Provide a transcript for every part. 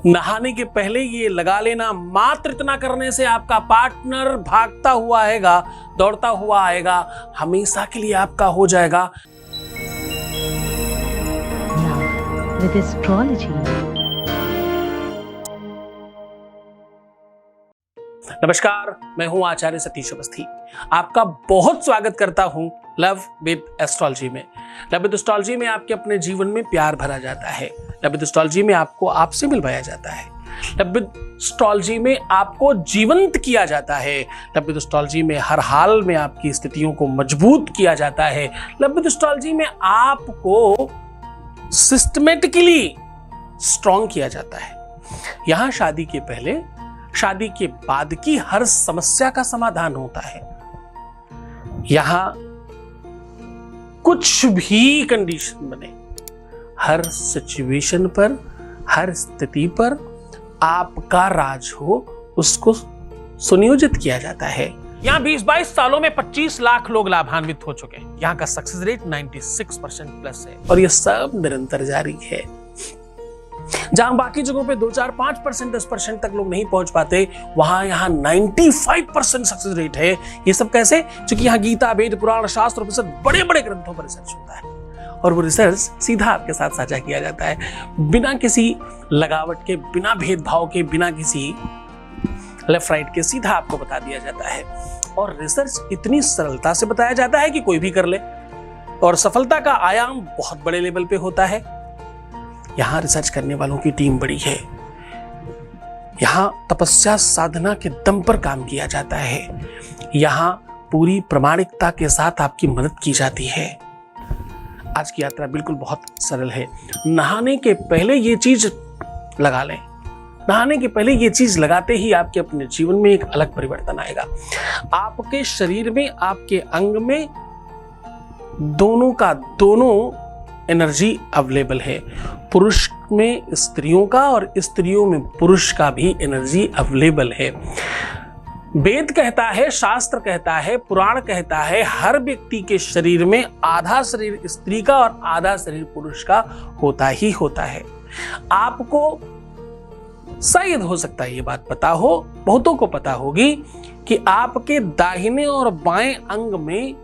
नहाने के पहले ये लगा लेना, मात्र इतना करने से आपका पार्टनर भागता हुआ आएगा, दौड़ता हुआ आएगा, हमेशा के लिए आपका हो जाएगा। With astrology. नमस्कार, मैं हूं आचार्य सतीश अवस्थी। आपका बहुत स्वागत करता हूं लव विद एस्ट्रोलॉजी में। लव विद एस्ट्रोलॉजी में आपके अपने जीवन में प्यार भरा जाता है। लव विद एस्ट्रोलॉजी में आपको आपसे मिलवाया जाता है। लव विद एस्ट्रोलॉजी में आपको जीवंत किया जाता है। लव विद एस्ट्रोलॉजी में हर हाल में आपकी स्थितियों को मजबूत किया जाता है। लव विद एस्ट्रोलॉजी में आपको सिस्टमेटिकली स्ट्रॉन्ग किया जाता है। यहां शादी के पहले, शादी के बाद की हर समस्या का समाधान होता है। यहां कुछ भी कंडीशन बने, हर सिचुएशन पर, हर स्थिति पर आपका राज हो, उसको सुनियोजित किया जाता है। यहाँ 20-22 सालों में 25 लाख लोग लाभान्वित हो चुके हैं। यहाँ का सक्सेस रेट 96% प्लस है और ये सब निरंतर जारी है। जहां बाकी जगहों पे 2-4-5%, 10% तक लोग नहीं पहुंच पाते, वहां यहाँ 95% सक्सेस रेट है। ये सब कैसे? क्योंकि यहाँ गीता, वेद, पुराण, शास्त्र, उपनिषद, बड़े बड़े ग्रंथों पर रिसर्च होता है और वो रिसर्च सीधा आपके साथ साझा किया जाता है, बिना किसी लगावट के, बिना भेदभाव के, बिना किसी लेफ्ट राइट के, सीधा आपको बता दिया जाता है। और रिसर्च इतनी सरलता से बताया जाता है कि कोई भी कर ले और सफलता का आयाम बहुत बड़े लेवल पे होता है। यहां रिसर्च करने वालों की टीम बड़ी है। यहां तपस्या साधना के दम पर काम किया जाता है। यहां पूरी प्रामाणिकता के साथ आपकी मदद की जाती है। आज की यात्रा बिल्कुल बहुत सरल है। नहाने के पहले ये चीज लगा लें। नहाने के पहले ये चीज लगाते ही आपके अपने जीवन में एक अलग परिवर्तन आएगा। आपके शरीर में, आपके अंग में दोनों का दोनों एनर्जी अवेलेबल है। पुरुष में स्त्रियों का और स्त्रियों में पुरुष का भी एनर्जी अवेलेबल है। वेद कहता है, शास्त्र कहता है, पुराण कहता है, हर व्यक्ति के शरीर में आधा शरीर स्त्री का और आधा शरीर पुरुष का होता ही होता है। आपको शायद हो सकता है ये बात पता हो, बहुतों को पता होगी कि आपके दाहिने और बाएं अंग में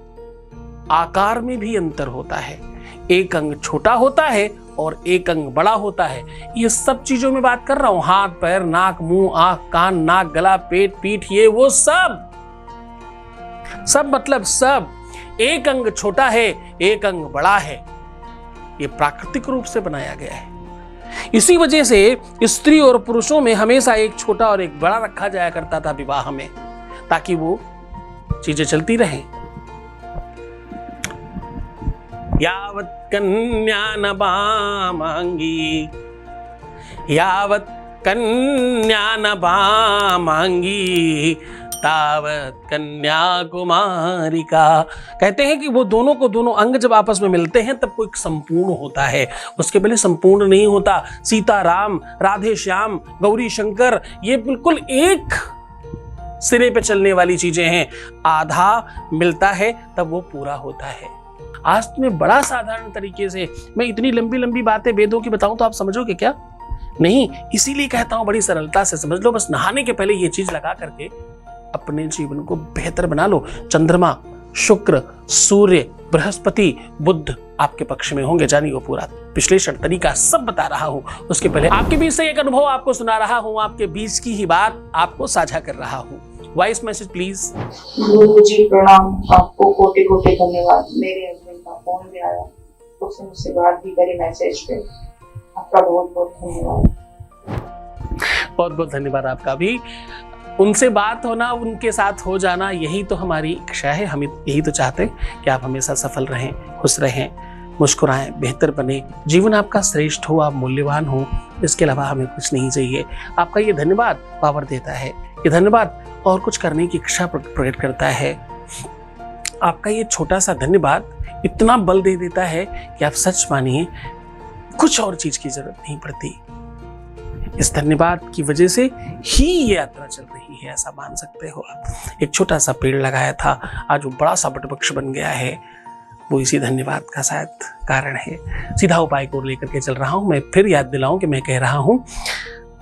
आकार में भी अंतर होता है। एक अंग छोटा होता है और एक अंग बड़ा होता है। ये सब चीजों में बात कर रहा हूं, हाथ, पैर, नाक, मुंह, आंख, कान, नाक, गला, पेट, पीठ, ये वो सब मतलब सब। एक अंग छोटा है, एक अंग बड़ा है। ये प्राकृतिक रूप से बनाया गया है। इसी वजह से स्त्री और पुरुषों में हमेशा एक छोटा और एक बड़ा रखा जाया करता था विवाह में, ताकि वो चीजें चलती रहें। यावत् कन्या न मांगी, यावत् कन्या न मांगी, तावत कन्याकुमारिका। कहते हैं कि वो दोनों को दोनों अंग जब आपस में मिलते हैं तब कोई संपूर्ण होता है, उसके पहले संपूर्ण नहीं होता। सीता राम, राधे श्याम, गौरी शंकर, ये बिल्कुल एक सिरे पे चलने वाली चीजें हैं। आधा मिलता है तब वो पूरा होता है। आज तुम्हें बड़ा साधारण तरीके से मैं इतनी लंबी लंबी बातें वेदों की बताऊं तो आप समझोगे क्या? नहीं, इसीलिए कहता हूं बड़ी सरलता से समझ लो। बस नहाने के पहले ये चीज लगा करके अपने जीवन को बेहतर बना लो। चंद्रमा, शुक्र, सूर्य, बृहस्पति, बुध आपके पक्ष में होंगे। जानिए वो पूरा विश्लेषण तरीका सब बता रहा हूं। उसके पहले आपके बीच से एक अनुभव आपको सुना रहा हूं, आपके बीच की ही बात आपको साझा कर रहा हूं। Voice message please. गुरु जी प्रणाम, आपको कोटि कोटि धन्यवाद। मेरे हस्बैंड का फोन भी आया, उसने मुझसे बात भी करी मैसेज पे। आपका बहुत बहुत धन्यवाद। बहुत बहुत धन्यवाद आपका भी। उनसे बात होना, उनके साथ हो जाना, यही तो हमारी इच्छा है। हम यही तो चाहते हैं कि आप हमेशा सफल रहें, खुश रहें, मुस्कुराएं, बेहतर बने, जीवन आपका श्रेष्ठ हो, आप मूल्यवान हो। इसके अलावा हमें कुछ नहीं चाहिए। आपका ये धन्यवाद पावर देता है, ये धन्यवाद और कुछ करने की इच्छा प्रकट करता है। आपका ये छोटा सा धन्यवाद इतना बल दे देता है कि आप सच मानिए कुछ और चीज की जरूरत नहीं पड़ती। इस धन्यवाद की वजह से ही ये यात्रा चल रही है, ऐसा मान सकते हो आप। एक छोटा सा पेड़ लगाया था, आज वो बड़ा सा वटवृक्ष बन गया है। वो इसी धन्यवाद का शायद कारण है। सीधा उपाय को लेकर के चल रहा हूं। मैं फिर याद दिलाऊं कि मैं कह रहा हूं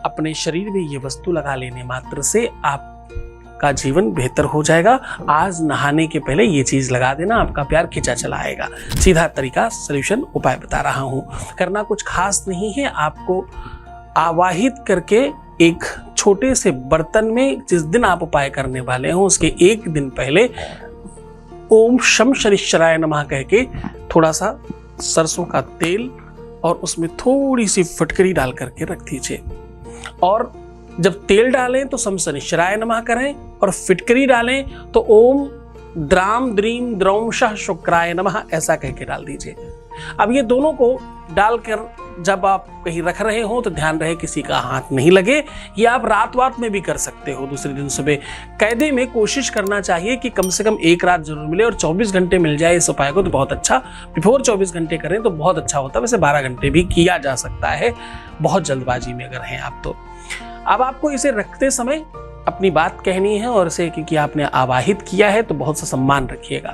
अपने शरीर में ये वस्तु लगा लेने मात्र से आपका जीवन बेहतर हो जाएगा। आज नहाने के पहले ये चीज लगा देना, आपका प्यार खिंचा चला आएगा। सीधा तरीका, सॉल्यूशन, उपाय बता रहा हूं। करना कुछ खास नहीं है, आपको आवाहित करके एक छोटे से बर्तन में जिस दिन आप उपाय करने वाले हो उसके एक दिन पहले ओम शम शनिश्चराय नमः कह के थोड़ा सा सरसों का तेल और उसमें थोड़ी सी फटकरी डाल करके रख दीजिए। और जब तेल डालें तो शम शनिश्चराय नमः करें, और फिटकरी डालें तो ओम द्राम द्रीम द्रौमशः शुक्राय नमः ऐसा कह के डाल दीजिए। अब ये दोनों को डालकर जब आप कहीं रख रहे हो तो ध्यान रहे किसी का हाथ नहीं लगे। ये आप रात में भी कर सकते हो। दूसरे दिन सुबह कायदे में कोशिश करना चाहिए कि कम से कम एक रात जरूर मिले, और 24 घंटे मिल जाए इस उपाय को तो बहुत अच्छा। बिफोर 24 घंटे करें तो बहुत अच्छा होता है। वैसे 12 घंटे भी किया जा सकता है, बहुत जल्दबाजी में अगर हैं आप तो। अब आपको इसे रखते समय अपनी बात कहनी है, और इसे क्योंकि आपने आवाहित किया है तो बहुत सा सम्मान रखिएगा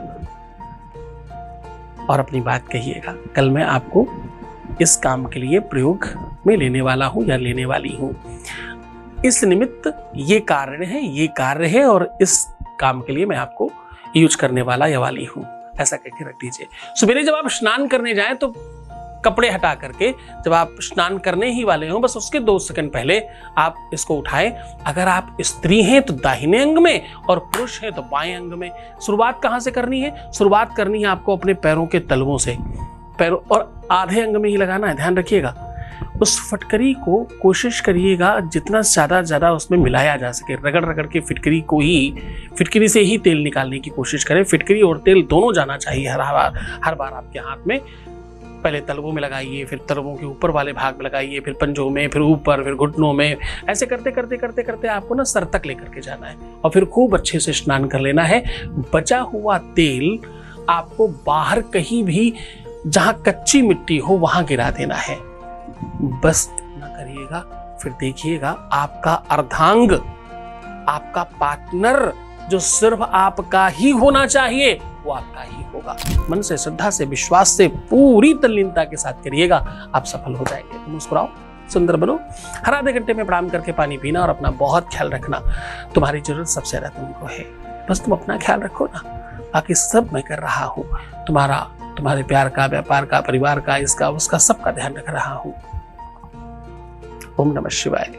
और अपनी बात कहिएगा। कल मैं आपको इस काम के लिए प्रयोग में लेने वाला हूं या लेने वाली हूं। इस निमित्त ये कार्य है और इस काम के लिए मैं आपको यूज करने वाला या वाली हूं, ऐसा कहकर रख दीजिए। सवेरे जब आप स्नान करने जाएं तो कपड़े हटा करके, जब आप स्नान करने ही वाले हो बस उसके 2 सेकंड पहले आप इसको उठाएं। अगर आप स्त्री हैं तो दाहिने अंग में, और पुरुष हैं तो बाएं अंग में। शुरुआत कहां से करनी है? शुरुआत करनी है आपको अपने पैरों के तलवों से, पैरों और आधे अंग में ही लगाना है, ध्यान रखिएगा। उस फटकरी को कोशिश करिएगा जितना ज्यादा उसमें मिलाया जा सके, रगड़ रगड़ के फिटकरी से ही तेल निकालने की कोशिश करें। फिटकरी और तेल दोनों जाना चाहिए हर बार आपके हाथ में। पहले तलवों में लगाइए, फिर तलवों के ऊपर वाले भाग में लगाइए, फिर पंजों में, फिर ऊपर, फिर घुटनों में। ऐसे करते करते आपको ना सर तक लेकर के जाना है, और फिर खूब अच्छे से स्नान कर लेना है। बचा हुआ तेल आपको बाहर कहीं भी जहां कच्ची मिट्टी हो वहां गिरा देना है। बस इतना करिएगा, फिर देखिएगा आपका अर्धांग, आपका पार्टनर जो सिर्फ आपका ही होना चाहिए वो आपका ही होगा। मन से, श्रद्धा से, विश्वास से, पूरी तल्लीनता के साथ करिएगा, आप सफल हो जाएंगे। मुस्कुराओ, सुंदर बनो। हर आधे घंटे में प्रणाम करके पानी पीना और अपना बहुत ख्याल रखना। तुम्हारी जरूरत सबसे ज्यादा तुमको है, बस तुम अपना ख्याल रखो ना, बाकी सब मैं कर रहा हूँ। तुम्हारे प्यार का, व्यापार का, परिवार का, इसका उसका सबका ध्यान रख रहा हूँ। ओम नमः शिवाय।